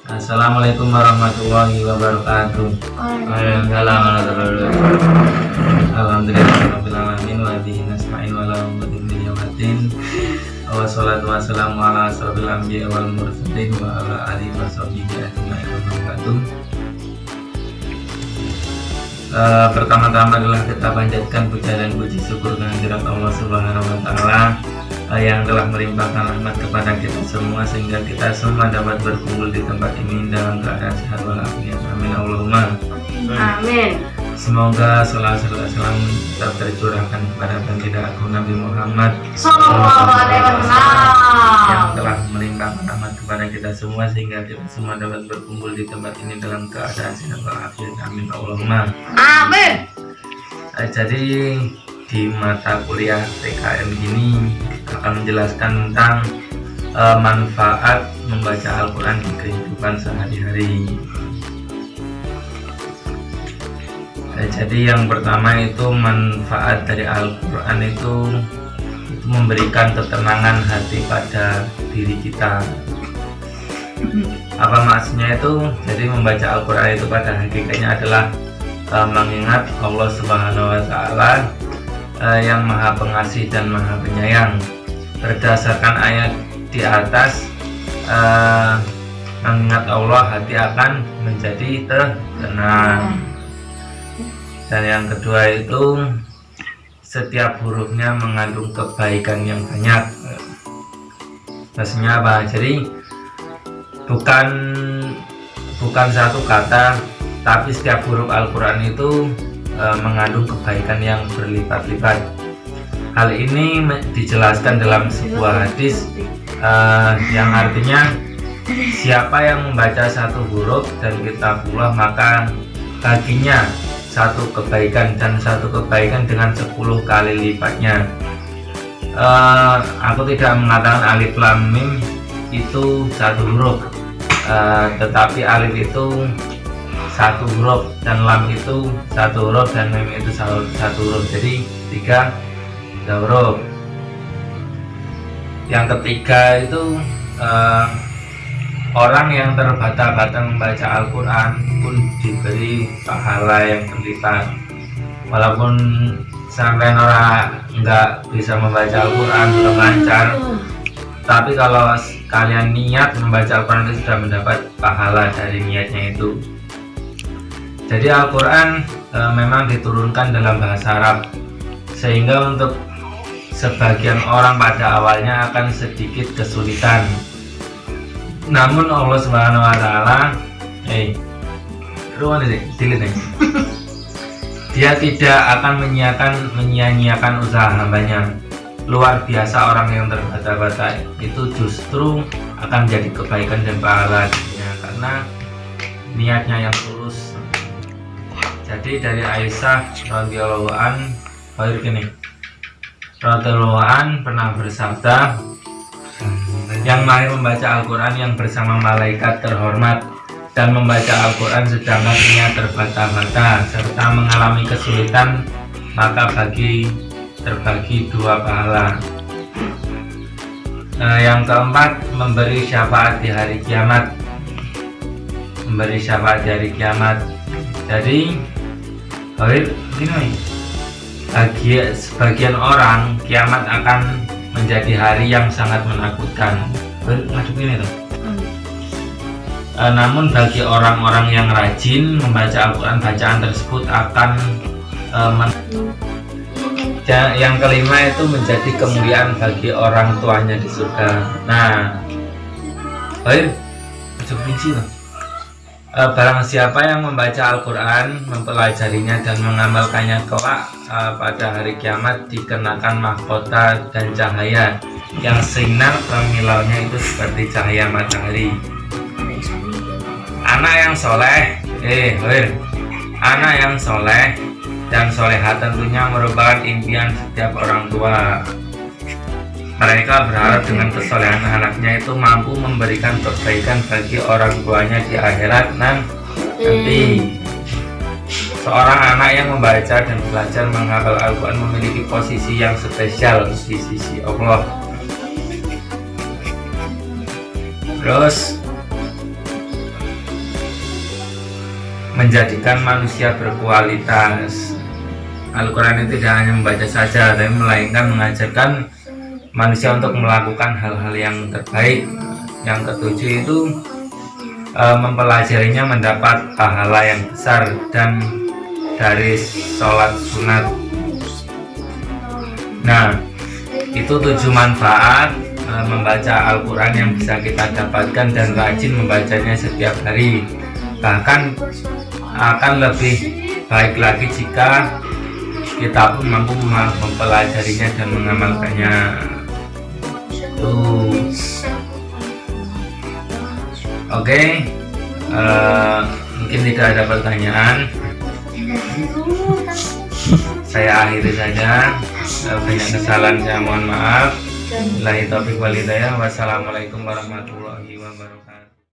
Assalamualaikum warahmatullahi wabarakatuh. Alhamdulillahirobbilalamin wa bihi nasta'in wa la ilaha wassalatu wassalamu ala asrofil anbiya'i wal mursalin wa ala alihi washabbihi ajma'in wabarakatuh. Pertama-tama adalah kita panjatkan puja dan puji syukur kehadirat Allah Subhanahu wa taala yang telah melimpahkan rahmat kepada kita semua sehingga kita semua dapat berkumpul di tempat ini dalam keadaan sehat walafiat. Amin Allahumma amin. Semoga salam serta salam tetap tercurahkan kepada baginda agung Nabi Muhammad Sallallahu alaihi wasallam yang telah melimpahkan rahmat kepada kita semua sehingga kita semua dapat berkumpul di tempat ini dalam keadaan sehat walafiat. Amin Allahumma amin. Jadi di mata kuliah TKM ini akan menjelaskan tentang manfaat membaca Al-Quran di kehidupan sehari-hari. Jadi yang pertama itu manfaat dari Al-Quran itu memberikan ketenangan hati pada diri kita. Apa maksudnya itu? Jadi membaca Al-Quran itu pada hakikatnya adalah mengingat Allah Subhanahu wa taala yang Maha Pengasih dan Maha Penyayang. Berdasarkan ayat di atas, mengingat Allah hati akan menjadi tenang. Dan yang kedua itu setiap hurufnya mengandung kebaikan yang banyak. Maksudnya apa? Jadi bukan satu kata, tapi setiap huruf Al-Quran itu mengandung kebaikan yang berlipat-lipat. Hal ini dijelaskan dalam sebuah hadis yang artinya siapa yang membaca satu huruf dan kitabullah maka baginya satu kebaikan dan satu kebaikan dengan 10 kali lipatnya. Aku tidak mengatakan alif lam mim itu satu huruf, tetapi alif itu satu huruf dan lam itu satu huruf dan mim itu satu huruf, jadi 3 huruf. Yang ketiga itu orang yang terbata-bata membaca Al-Quran pun diberi pahala yang berlipat. Walaupun sampai orang nggak bisa membaca Al-Quran belum lancar, tapi kalau kalian niat membaca Al-Quran itu sudah mendapat pahala dari niatnya itu. Jadi Al-Quran memang diturunkan dalam bahasa Arab, sehingga untuk sebagian orang pada awalnya akan sedikit kesulitan. Namun Allah Subhanahu wa taala, Dia tidak akan menyia-nyiakan usaha hambanya. Luar biasa orang yang terbata-bata itu justru akan jadi kebaikan dan pahala karena niatnya yang tulus. Jadi dari Aisyah radhiyallahu an pernah bersabda, yang mahir membaca Al-Quran yang bersama malaikat terhormat dan membaca Al-Quran sedangkan ia terbata-bata serta mengalami kesulitan maka terbagi 2 pahala. Yang keempat, memberi syafaat di hari kiamat. Jadi bagi sebagian orang kiamat akan menjadi hari yang sangat menakutkan. Namun bagi orang-orang yang rajin membaca Al-Quran, bacaan tersebut akan yang kelima itu menjadi kemuliaan bagi orang tuanya di surga. Nah, barang siapa yang membaca Al-Quran, mempelajarinya dan mengamalkannya kelak pada hari kiamat dikenakan mahkota dan cahaya yang sinar kemilaunya itu seperti cahaya matahari. Anak yang soleh dan soleha tentunya merupakan impian setiap orang tua. Mereka berharap dengan kesolehan anaknya itu mampu memberikan kebaikan bagi orang tuanya di akhirat nanti. Seorang anak yang membaca dan belajar menghafal Al-Quran memiliki posisi yang spesial di sisi Allah. Terus menjadikan manusia berkualitas. Al-Quran itu tidak hanya membaca saja, tapi melainkan mengajarkan manusia untuk melakukan hal-hal yang terbaik. Yang ketujuh itu mempelajarinya mendapat pahala yang besar dan dari sholat sunat. Nah, itu 7 manfaat membaca Al-Quran yang bisa kita dapatkan dan rajin membacanya setiap hari. Bahkan akan lebih baik lagi jika kita pun mampu mempelajarinya dan mengamalkannya. Oke, mungkin tidak ada pertanyaan. Saya akhiri saja. Banyak kesalahan saya mohon maaf. Billahi taufiq wal hidayah. Wassalamualaikum warahmatullahi wabarakatuh.